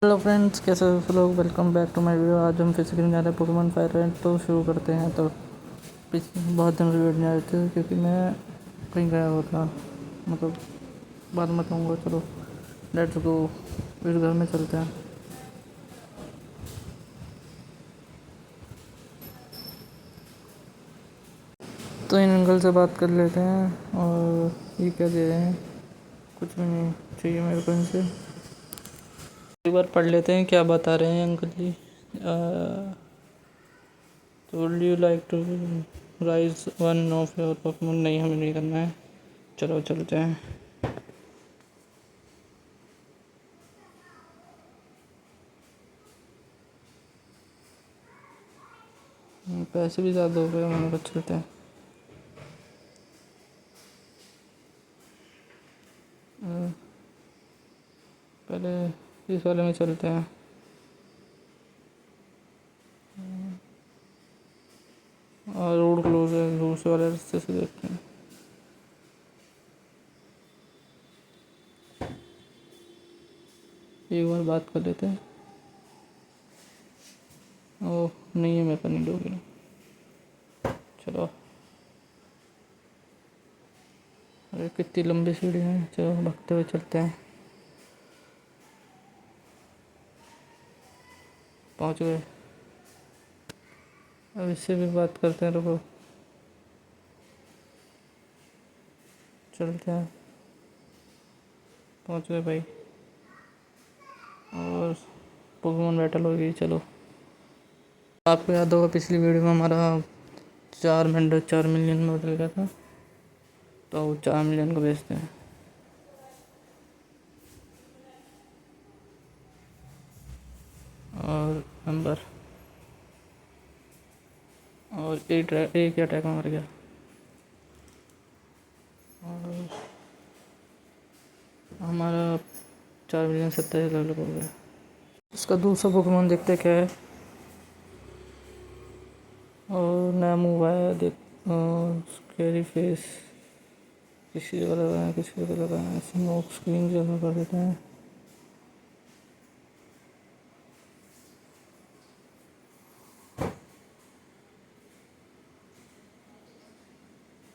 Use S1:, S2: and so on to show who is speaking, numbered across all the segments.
S1: Hello friends, कैसे हो सब लोग। Welcome back to my video. आज हम फिर से खेलने जा रहे हैं पोकेमॉन फायर रेड। तो शुरू करते हैं। तो बहुत दिन से वीडियो नहीं आ रहे थे क्योंकि मैं कहीं गया हुआ था, मतलब बाद में बताऊँगा। चलो लेट्स गो, इस घर में चलते हैं। तो इन अंकल से बात कर लेते हैं। और ये क्या दे रहे हैं, कुछ भी नहीं चाहिए मेरे को इनसे। एक बार पढ़ लेते हैं क्या बता रहे हैं अंकल जी। तो would you like to raise one of your Pokemon. नहीं, हमें नहीं करना है। चलो चलते हैं। पैसे भी ज़्यादा हो गए, मैंने कहा चलते हैं। पहले इस वाले में चलते हैं। और रोड क्लोज है, दूसरे वाले रास्ते से देखते हैं। एक बार बात कर लेते हैं। ओह नहीं है, मेरे को नहीं दोगे। चलो, अरे कितनी लंबी सीढ़ी है। चलो भागते हुए चलते हैं। पहुंच गए। अब इससे भी बात करते हैं, रुको। चलते हैं, पहुंच गए भाई। और पोकेमॉन बैटल हो गई। चलो, आपको याद होगा पिछली वीडियो में हमारा 4 मिलियन में बदल गया था। तो 4 मिलियन को बेचते हैं। और नंबर और एक अटैक में मर गया। और हमारा 4 मिलियन 27 लेवल हो गया। इसका दूसरा पोकेमॉन देखते क्या है। और नया मूव आया देख। स्कैरी फेस किसी जगह लगाए, किसी जगह लगाए। स्मोक स्क्रीन जगह कर देते हैं।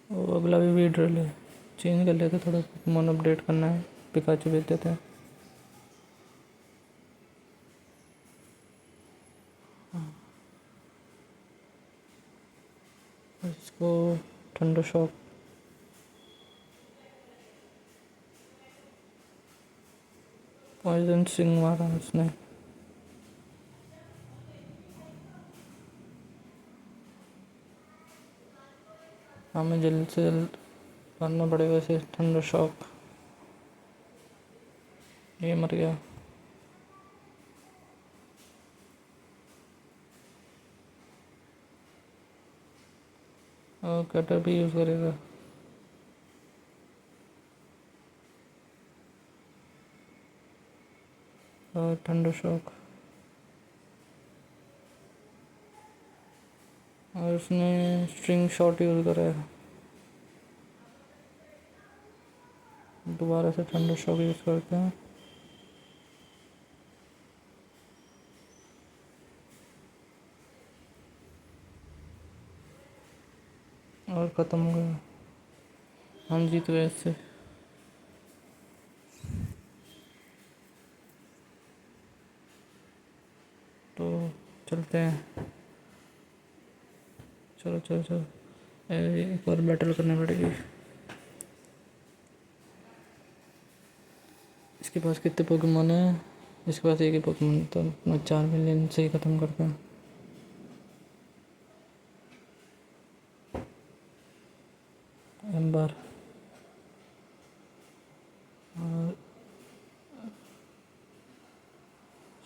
S1: और अगला भी वीड्रल है। चेंज कर लेते, थोड़ा पोकेमॉन अपडेट करना है। पिकाचू भेज देते हैं। इसको ठंडो शॉक। पॉइजन सिंग मारा उसने। हमें जल्द से जल्द करना पड़ेगा इसे। ठंडो शॉक। ये मर गया। और कटर भी यूज़ करेगा। और ठंडो शॉक। और उसने स्ट्रिंग शॉट यूज़ करा है। दोबारा से ठंडो शॉक यूज़ करते हैं। और ख़त्म हो गया। हम जीत गए इससे। तो चलते हैं। चलो चलो चलो, एक और बैटल करनी पड़ेगी। इसके पास कितने पोकेमॉन है। इसके पास एक ही पोकेमॉन, तो मैं 4 मिलियन से ही ख़त्म करता हूँ। एम्बर और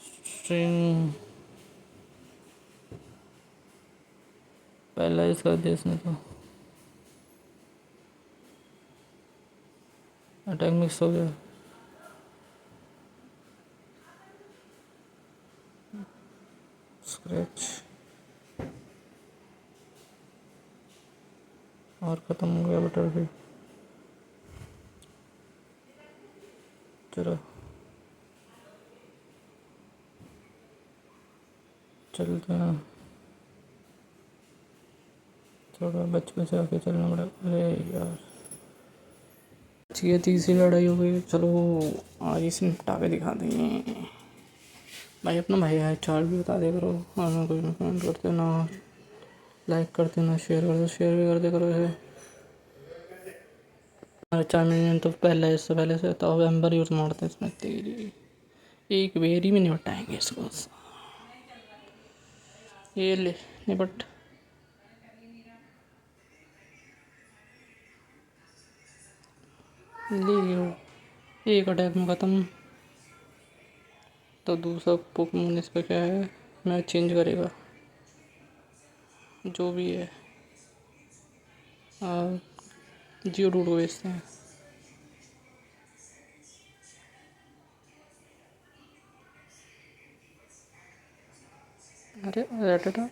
S1: स्ट्रिंग पैरालाइज कर दिया इसने। तो अटैक मिक्स हो गया। स्क्रैच और ख़त्म हो गया बटर भी। चलो चलते हैं। थोड़ा बच बचा के चलना पड़ा। अरे यार, ये तीसरी लड़ाई हो गई। चलो आज इसे निपटा के दिखा देंगे। भाई अपना भाई है, चार भी बता दे करो। और ना कुछ कमेंट करते ना, लाइक करते ना, शेयर करते, शेयर भी करते करो इसे। अरे 4 मिलियन तो पहले, इससे पहले से तो अब एम्बर यूज मारते हैं इसमें। तेरी एक वेरी में निपटाएंगे इसको। ये ले निपट। ले एक अटैक में ख़त्म। तो दूसरा पोकेमोन इस पर क्या है, मैं चेंज करेगा जो भी है। जियो रूट को बेचते हैं। अरे रेटेटा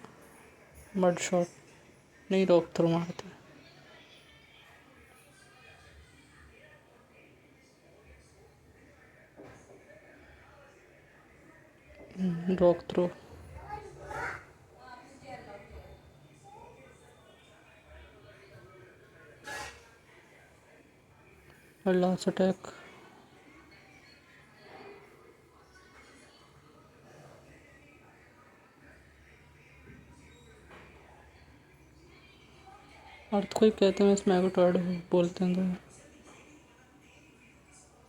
S1: मड शॉट नहीं, रॉक थ्रो मारते हैं। रॉक थ्रो और लास्ट अटैक। अर्थ कोई कहते हैं, इसमें टॉर्ड बोलते हैं। तो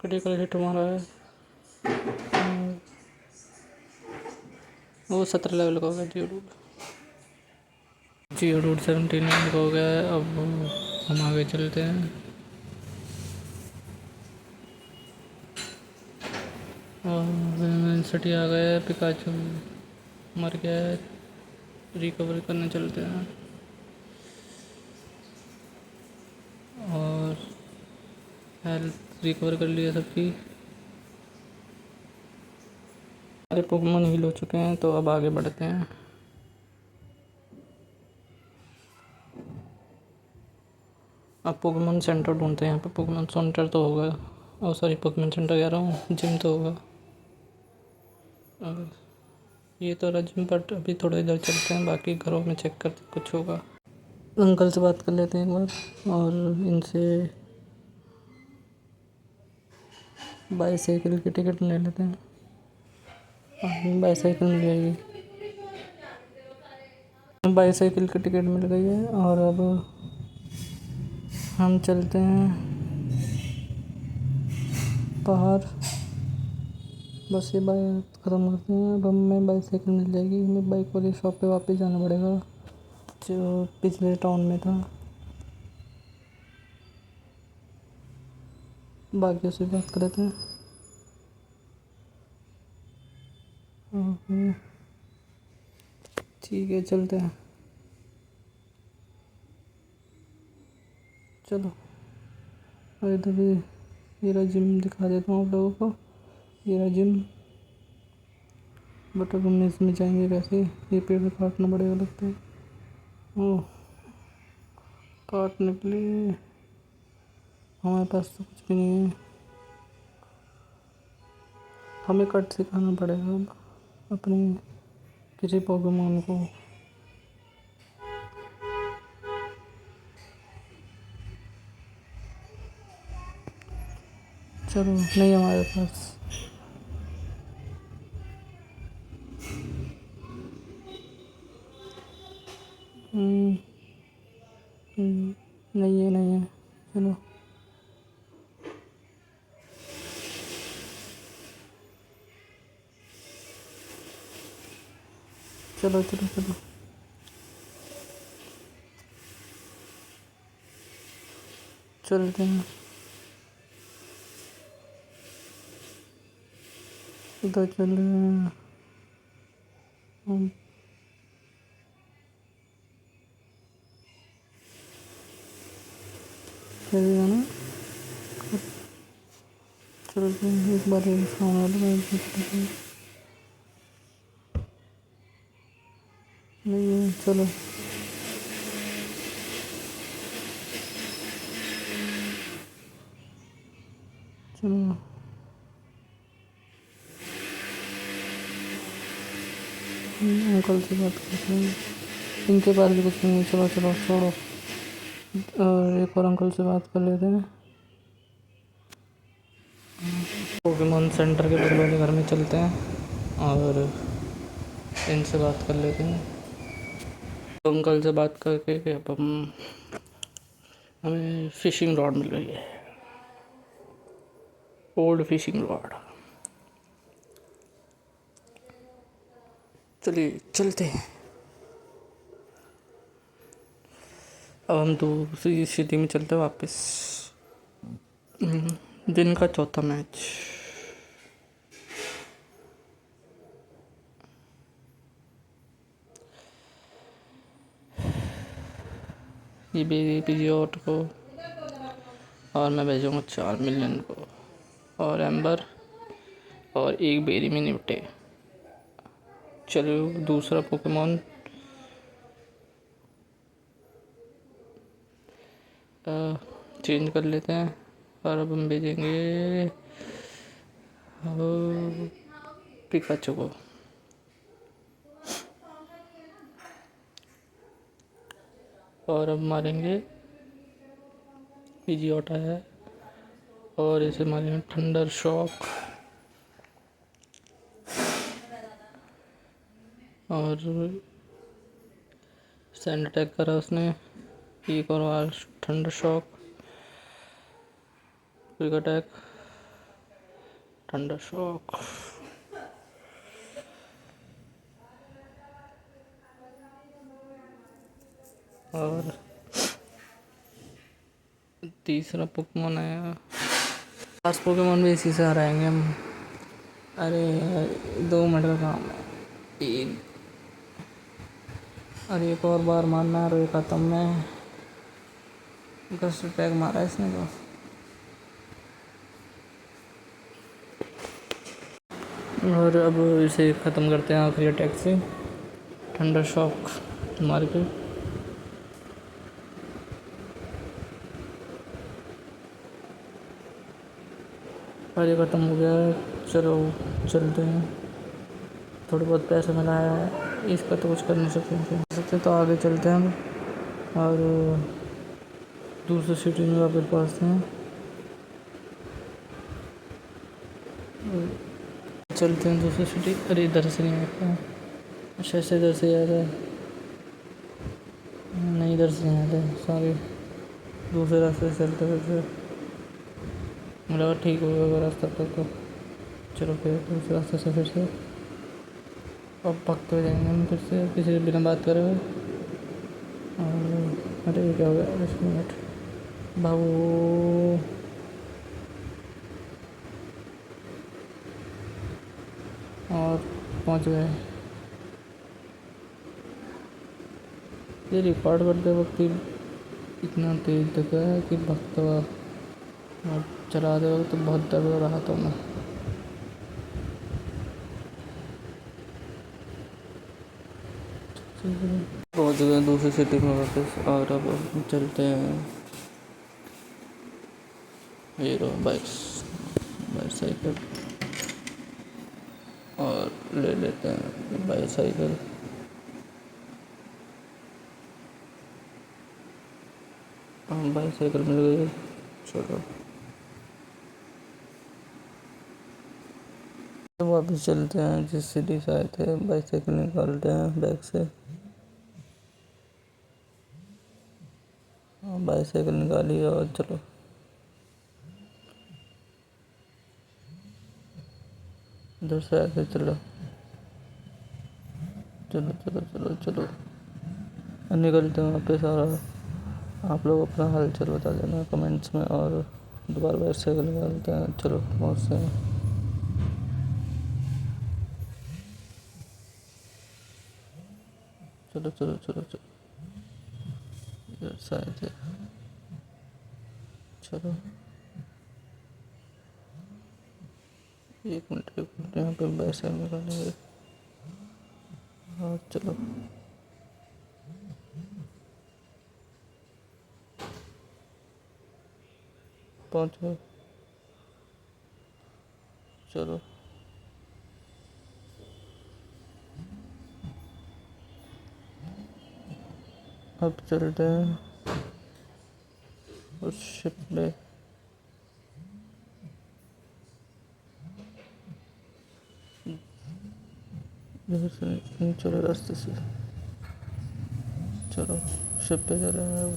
S1: क्रिटिकल हिट मारा है। वो 17 लेवल का होगा जियो रूट। जियो रूट 17 लेवल का हो गया है। अब हम आगे चलते हैं। और सिटी आ गया है। पिकाचू मर गया है। रिकवर करने चलते हैं। और हेल्थ रिकवर कर लिया सबकी। सारे पोकेमोन हील हो चुके हैं, तो अब आगे बढ़ते हैं। अब पोकेमोन सेंटर ढूंढते हैं। यहाँ पे पोकेमोन सेंटर तो होगा। और सॉरी, पोकेमोन सेंटर कह रहा हूँ, जिम तो होगा। और ये तो रहा जिम, बट अभी थोड़ा इधर चलते हैं, बाकी घरों में चेक करते कुछ होगा। अंकल से बात कर लेते हैं एक बार, और इनसे बाईसाइकिल की टिकट ले लेते हैं। बाईसाइकिल मिल जाएगी। बाईसाइकिल की टिकट मिल गई है, और अब हम चलते हैं बाहर। बस ये बाइक ख़त्म करते हैं। अब हमें बाईसाइकिल मिल जाएगी। हमें बाइक वाली शॉप पे वापस जाना पड़ेगा, जो पिछले टाउन में था। बाकियों से बात कर लेते हैं। ठीक है, चलते हैं। चलो, और इधर भी ये रहा जिम, दिखा देता हूँ आप लोगों को। ये रहा जिम, बट अब हम इसमें जाएंगे कैसे? ये पेड़ काटना पड़ेगा लगता है। ओह, काटने के लिए हमारे पास तो कुछ भी नहीं है। हमें कट सिखाना पड़ेगा अब अपने किसी पोकेमोन को। चलो, नहीं हमारे पास। हम्म, नहीं है, नहीं है। चलो, चलो, चलो, चलो, चलते हैं। उधर चल रहे हैं हम। कैसे जाना? चलते हैं एक बार, सामने वाले में नहीं है। चलो, चलो। अंकल से बात करते हैं, इनके पास भी कुछ नहीं है। चलो चलो छोड़ो, और एक और अंकल से बात कर लेते हैं। पोकेमॉन सेंटर के बगल वाले घर में चलते हैं और इनसे बात कर लेते हैं। तो अंकल से बात करके अब हमें फिशिंग रॉड मिल गई है, ओल्ड फिशिंग रॉड। चलिए चलते हैं। अब हम दूसरी सिटी में चलते हैं वापस। दिन का चौथा मैच। ये पीजीओट को, और मैं भेजूँगा 4 मिलियन को, और एम्बर, और एक बेरी में निपटे। चलो दूसरा पोकेमॉन चेंज कर लेते हैं, और अब हम भेजेंगे पिकाचू को। और अब मारेंगे, पीजीओट आया है, और इसे मारेंगे थंडर शॉक, और सैंड अटैक करा उसने, एक और thunder shock, quick attack, thunder shock, और तीसरा पोकेमॉन आया। लास्ट पोकेमॉन भी इसी से हराएंगे हम। अरे 2 मिनट का काम है। तीन, और एक और बार मारना है, खत्म में गस्ट अटैक मारा है इसने तो। और अब इसे ख़त्म करते हैं आखिरी अटैक से, थंडर शॉक मार के। और ये ख़त्म हो गया है। चलो चलते हैं, थोड़ा बहुत पैसा मिला है, इसका तो कुछ कर नहीं सकते तो आगे चलते हैं हम, और दूसरी सिटी में वापस पहुँचते हैं। चलते हैं दूसरी सिटी। अरे इधर से नहीं आता है, अच्छा ऐसे इधर से आ रहा है, नहीं इधर से नहीं आता है, सॉरी, दूसरे रास्ते से चलते फिर लगा ठीक हो गया रास्ता तक तो। चलो फिर दूसरे रास्ते से फिर से अब पकते हुए जाएंगे हम, फिर से किसी से बिना बात करे हुए। और अरे ये क्या हो गया, 10 मिनट भागो। और पहुंच गए। ये रिकॉर्ड करते वक्त ही इतना तेज दिखा है कि भगता हुआ, और चलाते वक्त तो बहुत दर्द हो रहा था मैं। पहुंच गए दूसरी सिटी में वापस, और अब हम चलते हैं हीरो बाइसाइकिल, और ले लेते हैं बाइसाइकिल। हम बाइसाइकिल मिल गई। चलो तो वापस चलते हैं जिस सिटी से आए थे, बाइसाइकिल निकालते हैं बैग से। बाइसाइकिल निकाली और चलो इधर से आके चलो चलो चलो चलो चलो निकलते हैं वापस। और आप लोग अपना हाल चाल बता देना कमेंट्स में, और दोबारा बाइसाइकिल निकालते हैं। चलो पहुँचते हैं। चलो चलो चलो चलो इधर से आए थे। चलो 1 मिनट यहाँ पे बाइसाइकिल निकालेंगे। हाँ चलो पहुँच गए। चलो अब चलते हैं उस शिप पे। चलो रास्ते से, चलो शिप पे जा रहे हैं अब।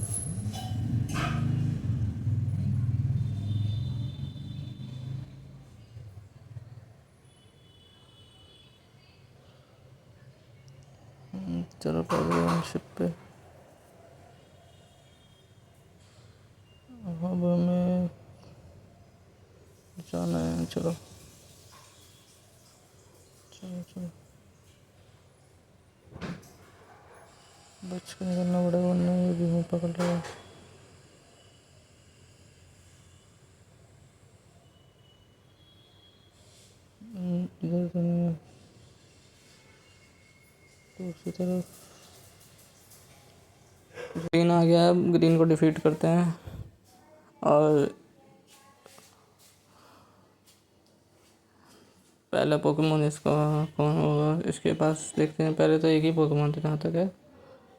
S1: चलो पहले हम शिप पे। अब हमें जाना है, चलो चलो चलो, बच के निकलना पड़ेगा वरना ये भी हमें पकड़ रहा है। इधर तो नहीं है, दूसरी तरफ। ग्रीन आ गया, अब ग्रीन को डिफीट करते हैं। और पहला पोकेमोन इसका कौन होगा, इसके पास देखते हैं। पहले तो एक ही पोकेमोन था जहाँ तक है,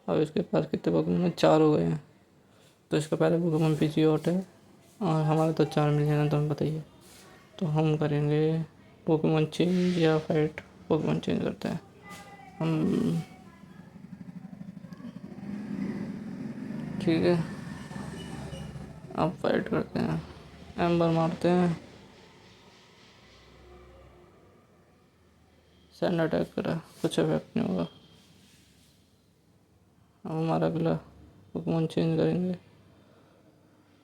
S1: और इसके पास कितने पोकेमोन हैं, 4 हो गए हैं। तो इसका पहला पोकेमोन पिचियोट है, और हमारे तो 4 मिल जाना, तुम्हें बताइए। तो हम करेंगे पोकेमोन चेंज या फाइट। पोकेमोन चेंज करते हैं हम, ठीक है। अब फाइट करते हैं, एम्बर मारते हैं। सैंड अटैक करा, कुछ इफेक्ट नहीं होगा। अब हमारा अगला पोकेमोन चेंज करेंगे,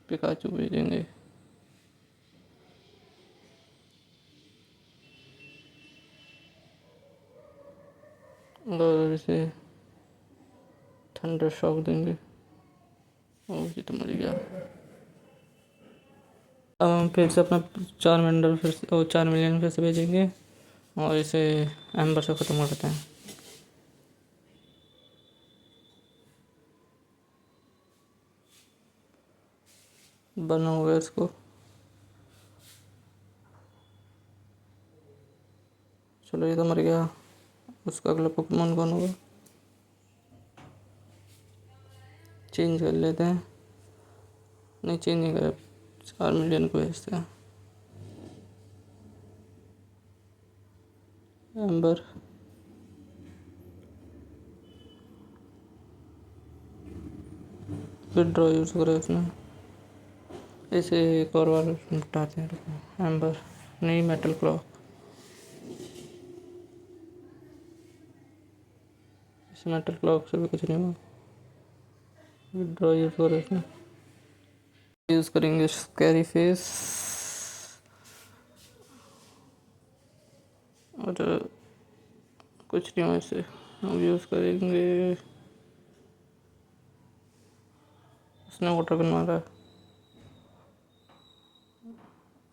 S1: पिकाचू भेजेंगे। और इसे थंडर शॉक देंगे। ओ ये तो मर गया। अब हम फिर से अपना 4 फिर से, 4 मिलियन फिर से भेजेंगे, और इसे एम्बर से ख़त्म करते हैं। बना होगा इसको, चलो ये तो मर गया। उसका अगला पोकेमोन कौन होगा, चेंज कर लेते हैं। नहीं चेंज नहीं करे, 4 मिलियन को भेजते हैं। एम्बर, फिर ड्रॉ यूज़ करा इसने। इसे एक और बार निपटाते हैं, रुको। एम्बर नहीं, मेटल क्लॉक। इस मेटल क्लॉक से भी कुछ नहीं हुआ, ड्रॉ यूज़ करा इसने। यूज़ करेंगे स्कैरी फेस, और कुछ नहीं हुआ इससे। हम यूज़ करेंगे, इसने वाटर गन मारा,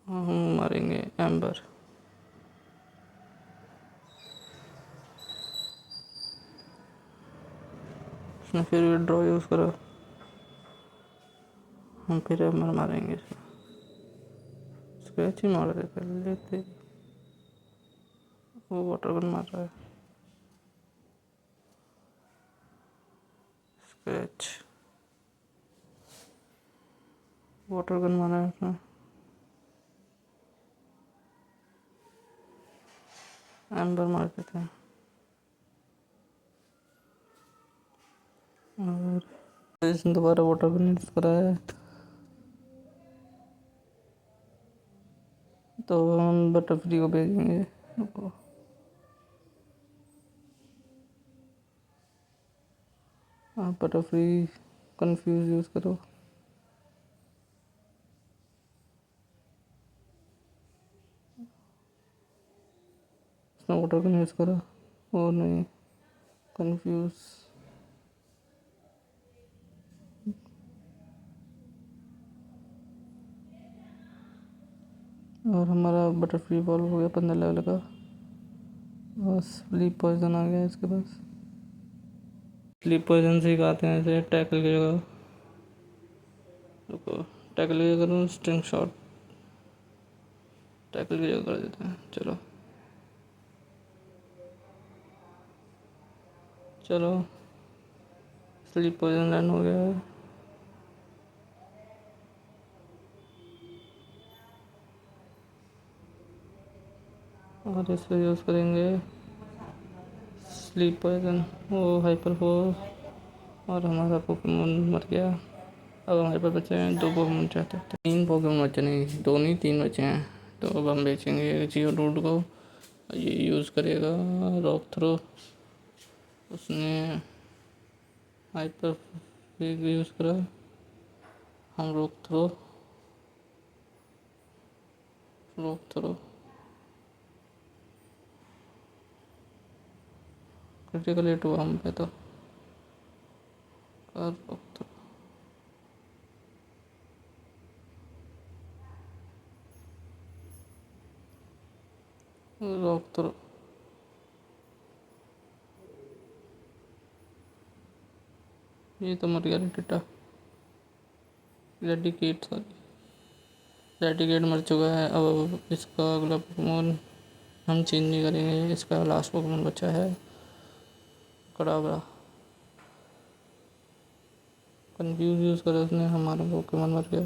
S1: हम मारेंगे एम्बर। उसने फिर ड्रॉ यूज़ करा, हम फिर एम्बर मारेंगे। स्क्रैच ही मार रहे पहले थे, वो वाटर गन मार रहा है। स्क्रैच, वाटर गन मारा है उसने। एम्बर मार देते हैं, और इसने दोबारा वाटर गन यूज़ करा है। तो हम बटरफ्री को भेजेंगे। रुको, आप बटरफ्री कंफ्यूज यूज़ करो। उसने वाटर गन यूज़ करा, और नहीं कंफ्यूज। और हमारा बटरफ्री बॉल हो गया 15 लेवल का। बस स्लीप पॉइजन आ गया इसके पास। स्लीप पॉइजन से खाते हैं इसे टैकल की जगह। रुको, टैकल की जगह करूँ स्ट्रिंग शॉट, टैकल की जगह कर देते हैं। चलो चलो, स्लीप पोइजन रन हो गया है। और इस पर यूज़ करेंगे स्लीप पोइजन, वो हाइपर फोर, और हमारा पोकेमोन मर गया। अब हमारे पास बचे हैं 2 पोकेमोन चाहते थे, 3 पोकेमोन बचे, नहीं 2 नहीं 3 बचे हैं। तो अब हम बेचेंगे जियो रूट को। ये यूज़ करेगा रॉक थ्रो, उसने हाइपर फिग यूज़ करा, हम रॉक थ्रो क्रिटिकल हिट हुआ हम पे तो कर रॉक थ्रो। ये तो मर गया टिट्टा, रेडिकेट मर चुका है। अब इसका अगला पोकेमोन हम चेंज नहीं करेंगे, इसका लास्ट पोकेमोन बचा है कड़ाबड़ा। कंफ्यूज यूज़ करा उसने, हमारा पोकेमोन मर गया।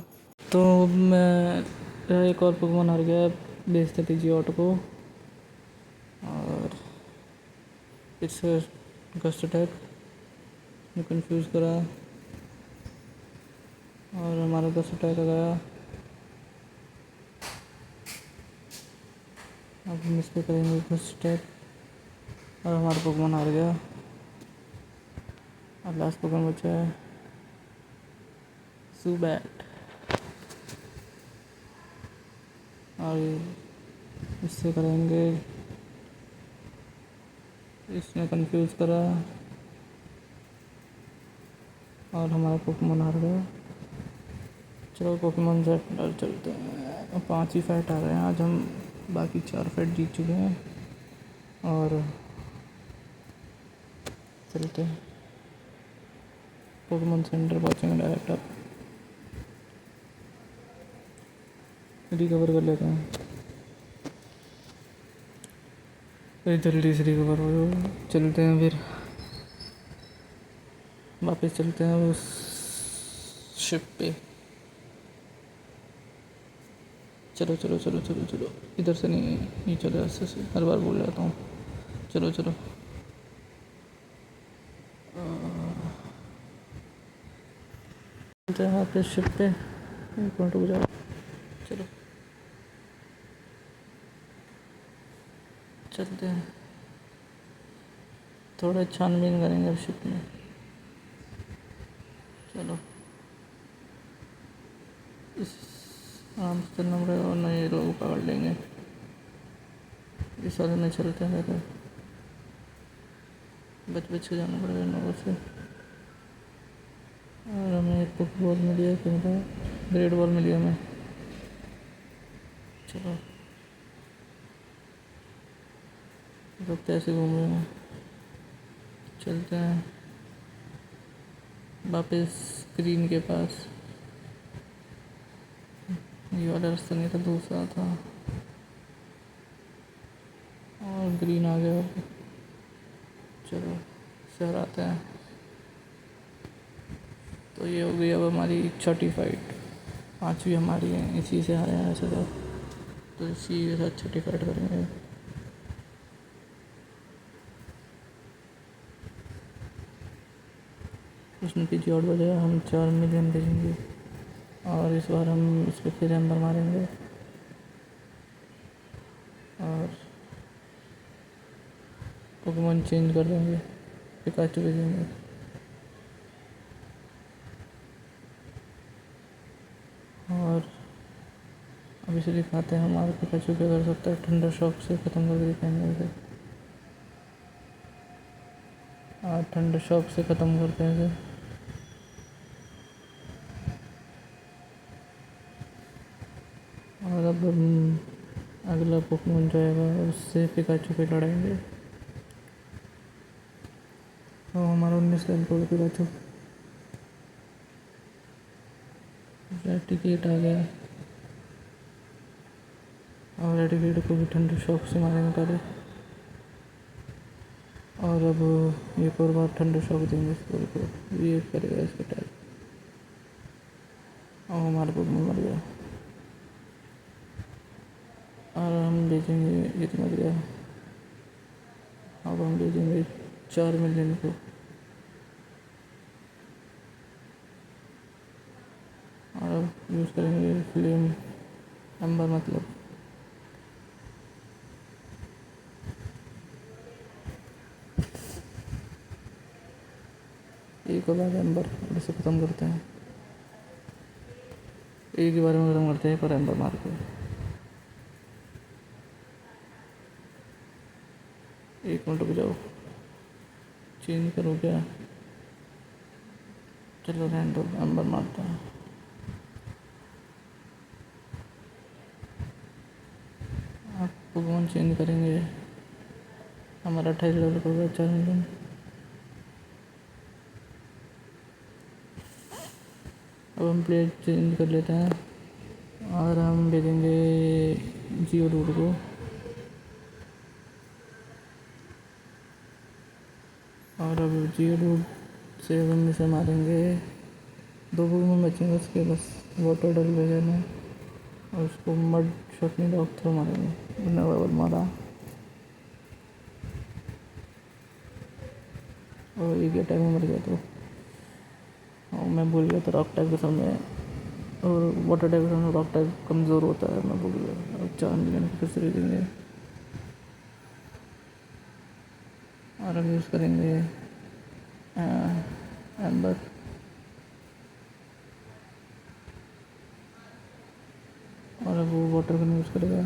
S1: तो मैं एक और पोकेमोन हार गया, बेचते थे जी ऑटो को। और इससे गस्ट अटैक ने कंफ्यूज करा, और हमारा गस्ट अटैक आ गया। अब हम इस पर करेंगे गस्ट अटैक, और हमारा पोकेमोन हार गया। और लास्ट पोकेमोन बचा है सुबैट, और इससे करेंगे, इसने कंफ्यूज करा और हमारा पोकेमोन हार गया। चलो पोकेमोन से चलते हैं। 5 ही फाइट आ रहे हैं आज हम, बाकी 4 फाइट जीत चुके हैं। और चलते हैं पोकेमोन सेंटर, पहुँचेंगे डायरेक्ट। अब रिकवर कर लेते हैं, फिर जल्दी से रिकवर हो। चलते हैं फिर वापस, चलते हैं उस शिप पे। चलो चलो चलो चलो चलो, इधर से नहीं चलो, ऐसे से हर बार बोल जाता हूँ। चलो चलो, चलते हैं वापस शिप पे। 1 मिनट रुक जाओ, चलो चलते हैं। थोड़ा छानबीन करेंगे अब शिप में। चलो इस आराम से चलना पड़ेगा, वरना ये लोग पकड़ लेंगे। इस वाले में चलते हैं, तो बच बच के जाना पड़ेगा लोगों से। और हमें एक फुटबॉल मिली है, क्योंकि ग्रेट बॉल मिली है हमें। चलो तो कैसे घूम रहे हैं, चलते हैं वापस ग्रीन के पास। ये वाला रास्ता नहीं था, दूसरा था, और ग्रीन आ गया। चलो शहर आते हैं। तो ये हो गई अब हमारी 6ठी फाइट, 5वीं हमारी है, इसी से हारे हैं ऐसे तो इसी के साथ 6ठी फाइट करेंगे। उसने पीछे और बजाया, हम 4 मिलियन भेजेंगे, और इस बार हम इस पर फिर एम्बर मारेंगे, और पोकेमोन चेंज कर देंगे, पिकाचू भेजेंगे। और अब इसे दिखाते हैं हमारे पिकाचू क्या कर सकता है, ठंडा शॉक से ख़त्म करके दिखाएंगे इसे। और ठंडा शॉक से ख़त्म करते हैं इसे। और अब हम अगला पोकेमोन जो आएगा उससे पिकाचू पे लड़ाएंगे। और हमारा 19 लेवल का पिकाचू रेडिकेट आ गया, और रेडिकेट को भी ठंडा शॉक से मारेंगे पहले। और अब एक और बार ठंडे शॉक देंगे इस बॉल को, ये करेगा इसका टैच और हमारे बॉल में मर गया। और हम भेजेंगे, ये तो मर गया। अब हम भेजेंगे 4 मिलियन को। और अब यूज़ करेंगे फ्लेम एम्बर, मतलब एक और बार एम्बर, इसे ख़त्म करते हैं। एक ही बारे में ख़त्म करते हैं, पर एम्बर मार के। एक मिनट रुक जाओ, चेंज करो क्या? चलो रहने दो, एम्बर मारते हैं। आप पोकेमॉन चेंज करेंगे, हमारा 28 लेवल का होगा 4 मिलियन। अब हम प्लेयर चेंज कर लेते हैं और हम भेजेंगे जियो डूड को। और अब जियो डूड से हम इसे मारेंगे। 2 में बचेंगे उसके, बस वाटर डल भेजना और उसको मड शॉट नहीं, डॉग थ्रो मारेंगे। नवाबल मारा और एक अटैक में मर गया। तो और मैं भूल गया था रॉक टाइप के सामने और वाटर टाइप के सामने रॉक टाइप कमज़ोर होता है, मैं भूल गया। अब 4 मिलियन फिर से देंगे और अब यूज़ करेंगे एम्बर। और अब वो वाटर गन यूज़ करेगा।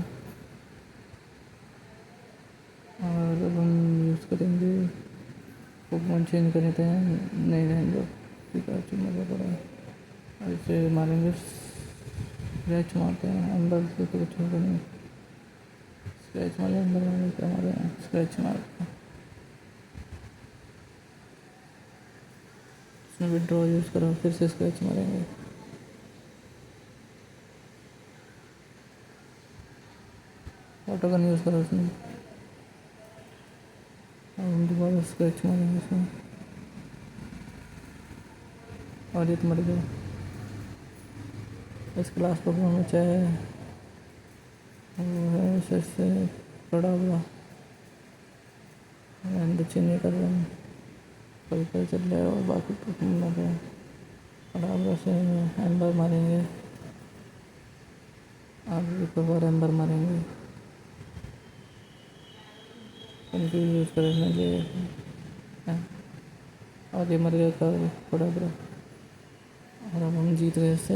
S1: और अब हम यूज़ करेंगे पोकेमॉन चेंज कर देते हैं, नहीं रहेंगे पिकाचू मज़ा पड़ा। और इसे मारेंगे, स्क्रैच मारते हैं। एम्बर से तो कुछ होगा नहीं, स्क्रैच मारे, एम्बर मारे, क्या मारे हैं, स्क्रैच मारते हैं। इसमें विड्रॉ यूज़ करो, फिर से स्क्रैच मारेंगे। वाटर गन यूज़ करो उसमें, और हम दोबारा स्क्रैच मारेंगे इसमें। और ये तो मर गया। इसके लास्ट पोकेमॉन बचा है, वो है से पड़ा हुआ एंड चीनी कर रहे हैं, कल कल चल रहा है। और बाकी पोकेमॉन मर रहे हैं। पड़ा हुआ से एम्बर मारेंगे और एक बार एम्बर मारेंगे। कन्फ्यूज यूज़ करने के लिए और ये मर गया कर पड़ा पूरा। और अब हम जीत गए इससे।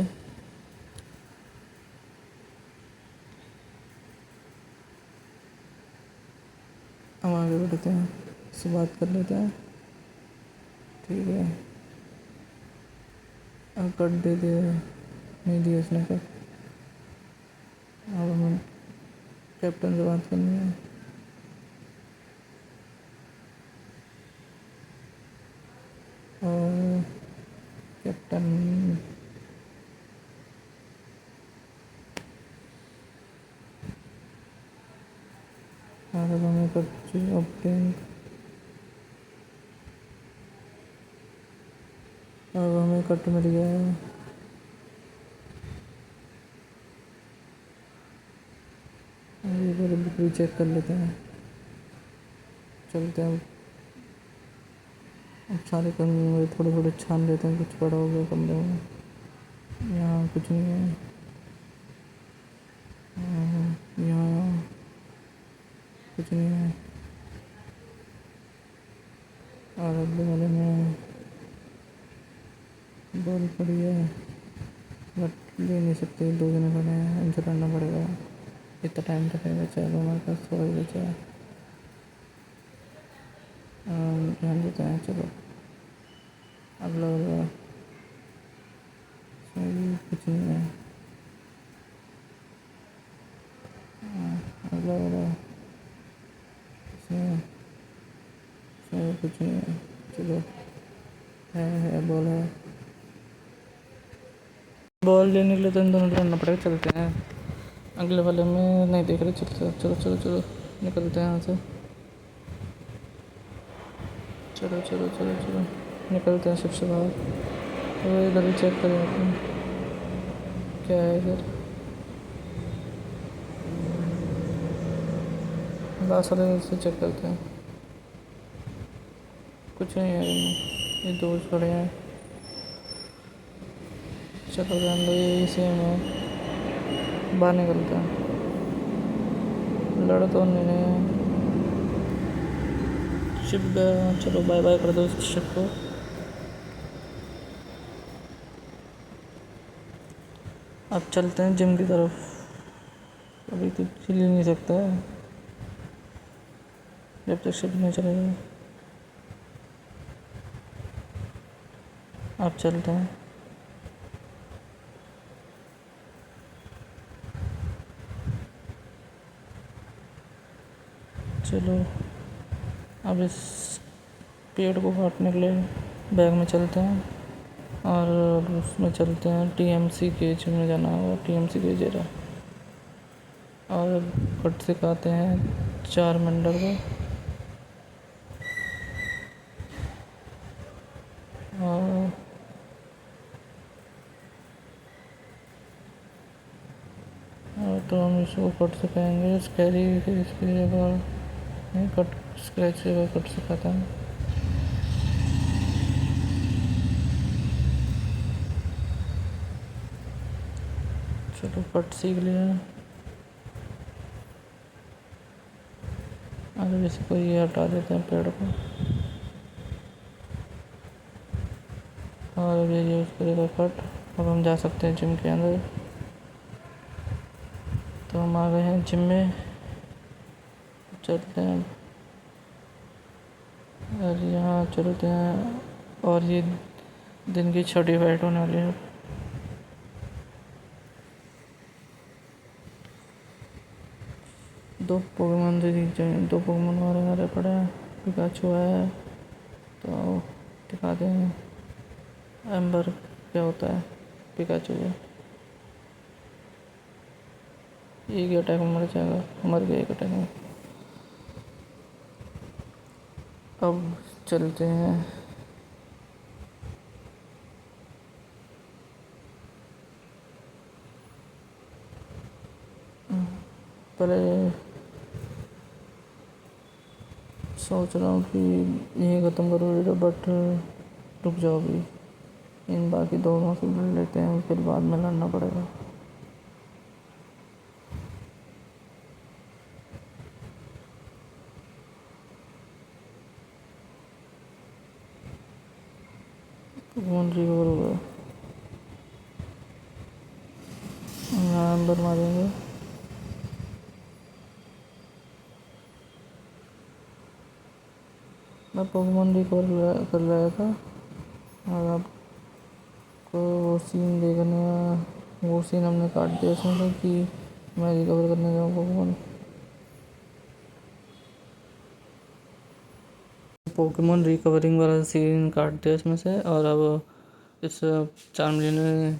S1: हम आगे बढ़ते हैं, इससे बात कर लेते हैं, ठीक है। अब कट दे दिया, नहीं दिया इसने कट। अब हमें कैप्टन से बात करनी है। और कैप्टन और अब हमें कट चाहिए ऑप्टेन। अब हमें कट मिल गया है। ये बार बिक्री चेक कर लेते हैं, चलते हैं। अब सारे कमरे में थोड़े थोड़े छान लेते हैं, कुछ पड़ा हो गया कमरे में। यहाँ कुछ नहीं है, यहाँ कुछ नहीं है। और अगले वाले में बॉल पड़ी है, बट ले नहीं सकते, 2 जने खड़े हैं, इनसे लड़ना पड़ेगा। इतना टाइम तक है बचा है, हमारे पास थोड़ा ही बचा है। ध्यान देते हैं, चलो अगला वाला इसमें कुछ नहीं है। अगला वाला इसमें इसमें कुछ नहीं है। चलो है बॉल है, बॉल लेने के लिए तो इन दोनों को लड़ना पड़ेगा। चलते हैं अगले वाले में, नहीं देख रहे, चलो चलो चलो चलो चलो निकलते हैं यहाँ से। चलो चलो चलो चलो, निकलते हैं शिप से बाहर। तो इधर भी चेक करें अपन, क्या है इधर। लास्ट वाले से चेक करते हैं, कुछ नहीं है इनमें। ये दोस्त खड़े हैं, चलो रहने दो, यही सेम है। बाहर निकलते हैं, लड़ तो नहीं रहे हैं। शिप गया, चलो बाय बाय कर दो इस शिप को। अब चलते हैं जिम की तरफ। अभी तो चल ही नहीं सकता है जब तक शिप नहीं चलेगा। अब चलते हैं। चलो अब इस पेड़ को काटने के लिए बैग में चलते हैं, और उसमें चलते हैं टीएमसी केज में जाना होगा। टीएमसी केज एरा, और कट से खाते हैं 4 मंडर को। और तो हम इसको कट से खाएंगे। स्कैरी इसकी जगह नहीं, कट स्क्रैच की जगह कट से खाता है। चलो कट सीख लिया। अगर इसको ये हटा देते हैं पेड़ को, और अब ये यूज़ करेगा कट। अब हम जा सकते हैं जिम के अंदर। तो हम आ गए हैं जिम में, चलते हैं और यहाँ चलते हैं। और ये दिन की छठी फाइट होने वाली है। दो पोकेमोन दिख जाए, दो पोकेमोन हमारे हमारे पड़े हैं। पिकाचू है, तो दिखाते हैं एम्बर क्या होता है पिकाचू का। एक ही अटैक में मर जाएगा, मर गया एक अटैक में। अब चलते हैं पहले। सोच रहा हूँ कि यही ख़त्म करो वीडियो, बट रुक जाओ अभी। इन बाकी दोनों से मिल लेते हैं, फिर बाद में लड़ना पड़ेगा। कौन रिकवर होगा, यहाँ अंदर मारेंगे। मैं पोकेमोन रिकवर कर रहा था, और आपको वो सीन देखने, वो सीन हमने काट दिया उसमें से कि मैं रिकवर करने जाऊँ पोकेमोन। पोकेमोन रिकवरिंग वाला सीन काट दिया इसमें से, और अब इस चार्मलिन ने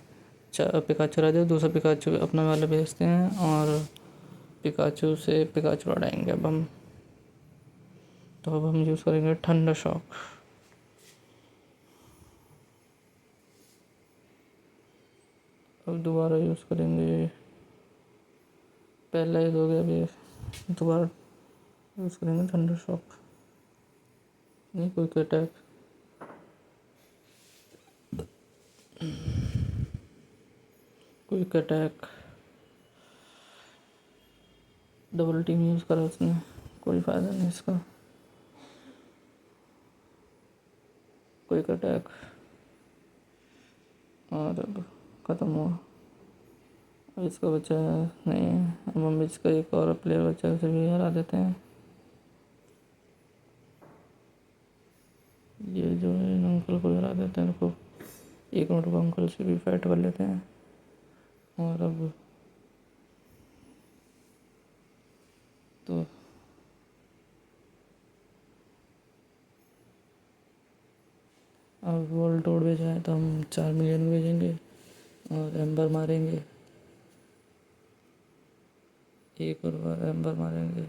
S1: पिकाचू रह दिया। दूसरा पिकाचू अपना वाला भेजते हैं, और पिकाचू से पिकाचू लड़ाएंगे अब हम। तो अब हम यूज़ करेंगे ठंडा शॉक। अब दोबारा यूज़ करेंगे, पहला यूज़ हो गया, अभी दोबारा यूज़ करेंगे ठंडा शॉक। नहीं, quick attack, quick attack. Double team use करा उसने, कोई फ़ायदा नहीं इसका। क्विक अटैक, और अब ख़त्म हुआ। अब इसका बच्चा नहीं है, अब हम इसका एक और प्लेयर बच्चा उसे भी हरा देते हैं। ये जो है इन अंकल को हरा देते हैं। रुको 1 मिनट को, अंकल से भी फाइट कर लेते हैं। और तो अब वर्ल्ड टूर भेजा है, तो हम 4 मिलियन भेजेंगे और एम्बर मारेंगे। एक और बार एम्बर मारेंगे।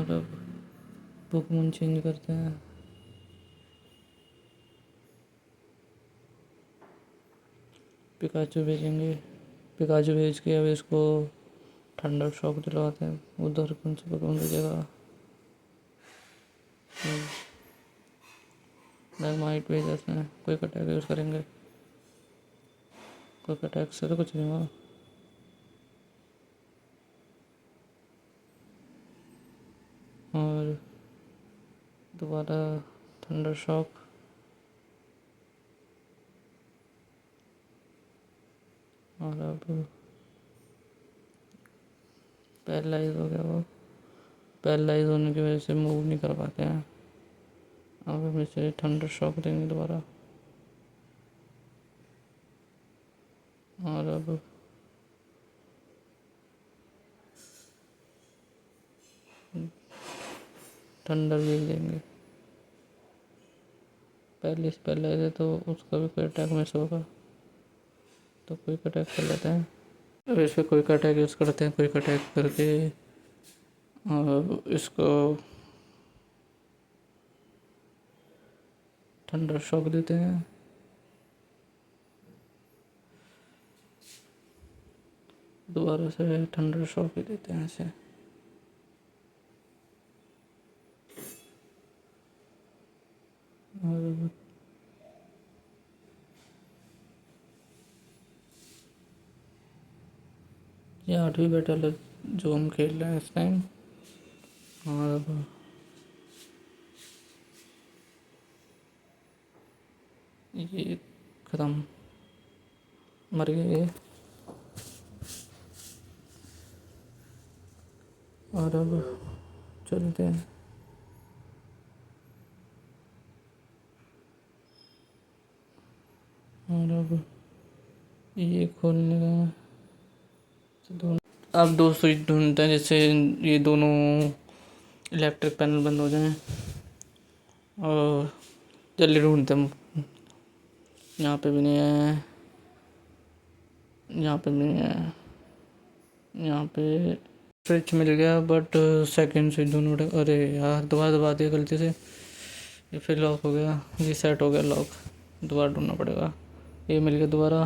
S1: और अब पोकेमोन चेंज करते हैं। पिकाचू भेजेंगे, पिकाचू भेज के अब इसको थंडर शॉक दिलवाते हैं। उधर कौन सा पोकेमोन भेजेगा? मैग्माइट भेजा इसने। कोई अटैक यूज़ करेंगे, कोई अटैक से तो कुछ नहीं हुआ। और दोबारा थंडर शॉक। और अब पैरालाइज हो गया वो। पैरालाइज होने की वजह से मूव नहीं कर पाते हैं। अब हम इसे थंडर शॉक देंगे दोबारा। और अब थंडर भी देंगे। पहले से पैरालाइज है तो उसका भी कोई अटैक मिस होगा, तो कोई अटैक कर लेते हैं। अब इस पर कोई अटैक यूज़ करते हैं। कोई अटैक करके और इसको थंडर शॉक देते हैं। दोबारा से थंडर शॉक भी देते हैं इसे। और ये 8वीं बैटल है जो हम खेल रहे हैं इस टाइम। और अब ये ख़त्म, मर गए ये। और अब चलते हैं। और अब ये खोलने का दोनों अब दो स्विच ढूंढते हैं जिससे ये दोनों इलेक्ट्रिक पैनल बंद हो जाएं। और जल्दी ढूंढते हैं। यहाँ पे भी नहीं है, यहाँ पे भी नहीं है, यहाँ पे स्विच मिल गया बट सेकंड स्विच दोनों अरे यार दोबारा दबा दिया गलती से। ये फिर लॉक हो गया, रीसेट हो गया लॉक। दोबारा ढूंढना पड़ेगा। ये मिल गया दोबारा।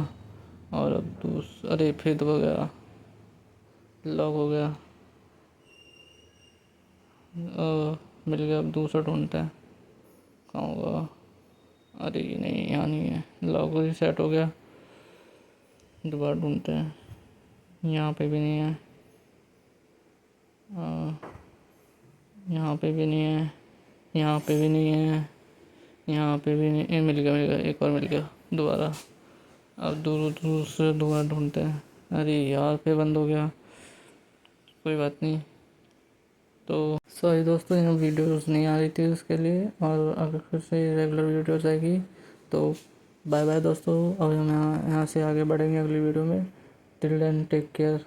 S1: और अब अरे फिर दबा गया, लॉक हो गया। मिल गया। अब दूसरा ढूंढते हैं कहाँ होगा। अरे नहीं, यहाँ नहीं है, लॉक रीसेट हो गया। दोबारा ढूंढते हैं। यहाँ पे भी नहीं है, यहाँ पे भी नहीं है, यहाँ पे भी नहीं है, यहाँ पे भी नहीं। मिल गया, मिल गया, एक और मिल गया दोबारा। अब दूर दूर से दोबारा ढूंढते हैं। अरे यार फिर बंद हो गया। कोई बात नहीं। तो सॉरी दोस्तों, यहाँ वीडियोस नहीं आ रही थी उसके लिए, और अगर फिर से रेगुलर वीडियोस आएगी तो बाय बाय दोस्तों। अब हम यहाँ से आगे बढ़ेंगे अगली वीडियो में। Till then take care.